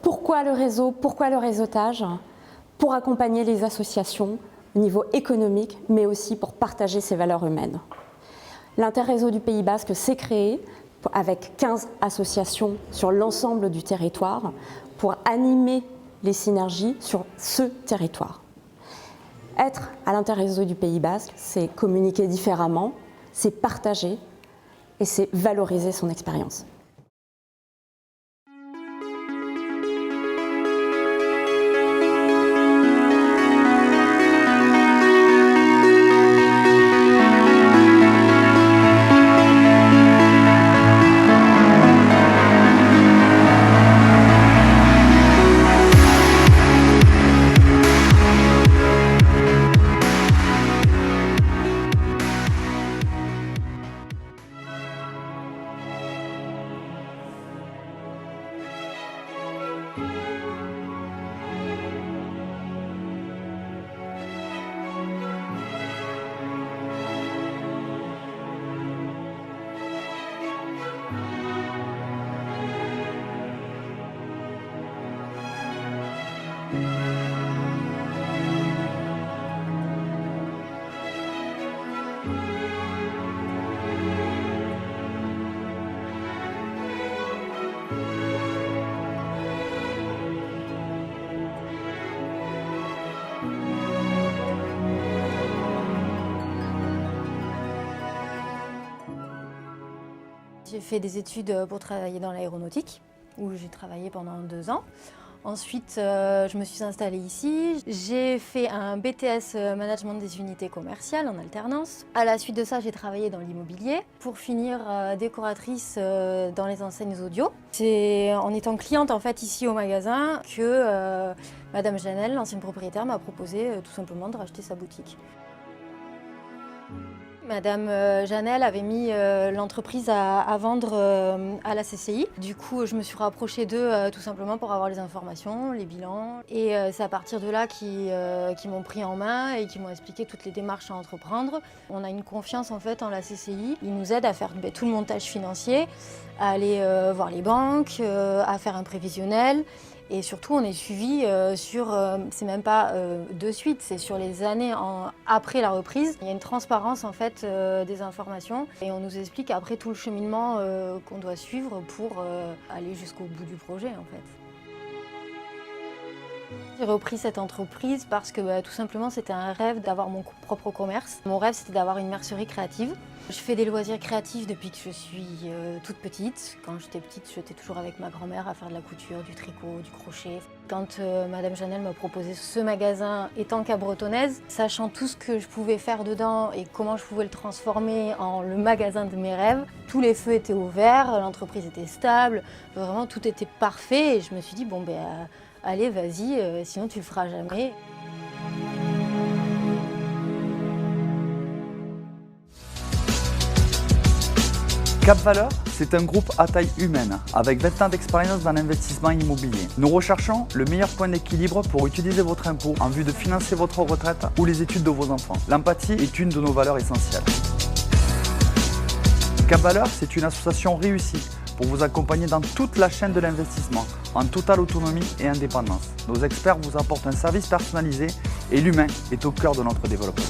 Pourquoi le réseau? Pourquoi le réseautage? Pour accompagner les associations au niveau économique, mais aussi pour partager ces valeurs humaines. L'interréseau du Pays Basque s'est créé avec 15 associations sur l'ensemble du territoire pour animer les synergies sur ce territoire. Être à l'interréseau du Pays Basque, c'est communiquer différemment, c'est partager et c'est valoriser son expérience. J'ai fait des études pour travailler dans l'aéronautique, où j'ai travaillé pendant 2 ans. Ensuite, je me suis installée ici. J'ai fait un BTS Management des unités commerciales en alternance. À la suite de ça, j'ai travaillé dans l'immobilier pour finir décoratrice dans les enseignes audio. C'est en étant cliente en fait ici au magasin que Madame Janel, l'ancienne propriétaire, m'a proposé tout simplement de racheter sa boutique. Madame Janel avait mis l'entreprise à vendre à la CCI. Du coup, je me suis rapprochée d'eux tout simplement pour avoir les informations, les bilans. Et c'est à partir de là qu'ils m'ont pris en main et qui m'ont expliqué toutes les démarches à entreprendre. On a une confiance en fait en la CCI. Ils nous aident à faire tout le montage financier, à aller voir les banques, à faire un prévisionnel. Et surtout, on est suivi c'est même pas de suite, c'est sur les années après la reprise. Il y a une transparence en fait des informations et on nous explique après tout le cheminement qu'on doit suivre pour aller jusqu'au bout du projet en fait. J'ai repris cette entreprise parce que tout simplement c'était un rêve d'avoir mon propre commerce. Mon rêve c'était d'avoir une mercerie créative. Je fais des loisirs créatifs depuis que je suis toute petite. Quand j'étais petite, j'étais toujours avec ma grand-mère à faire de la couture, du tricot, du crochet. Quand Madame Janel m'a proposé ce magasin, étant cabretonnaise, sachant tout ce que je pouvais faire dedans et comment je pouvais le transformer en le magasin de mes rêves, tous les feux étaient ouverts, l'entreprise était stable, vraiment tout était parfait et je me suis dit bon allez vas-y, sinon tu le feras jamais. Cap Valeur, c'est un groupe à taille humaine, avec 20 ans d'expérience dans l'investissement immobilier. Nous recherchons le meilleur point d'équilibre pour utiliser votre impôt en vue de financer votre retraite ou les études de vos enfants. L'empathie est une de nos valeurs essentielles. Cap Valeur, c'est une association réussie pour vous accompagner dans toute la chaîne de l'investissement, en totale autonomie et indépendance. Nos experts vous apportent un service personnalisé et l'humain est au cœur de notre développement.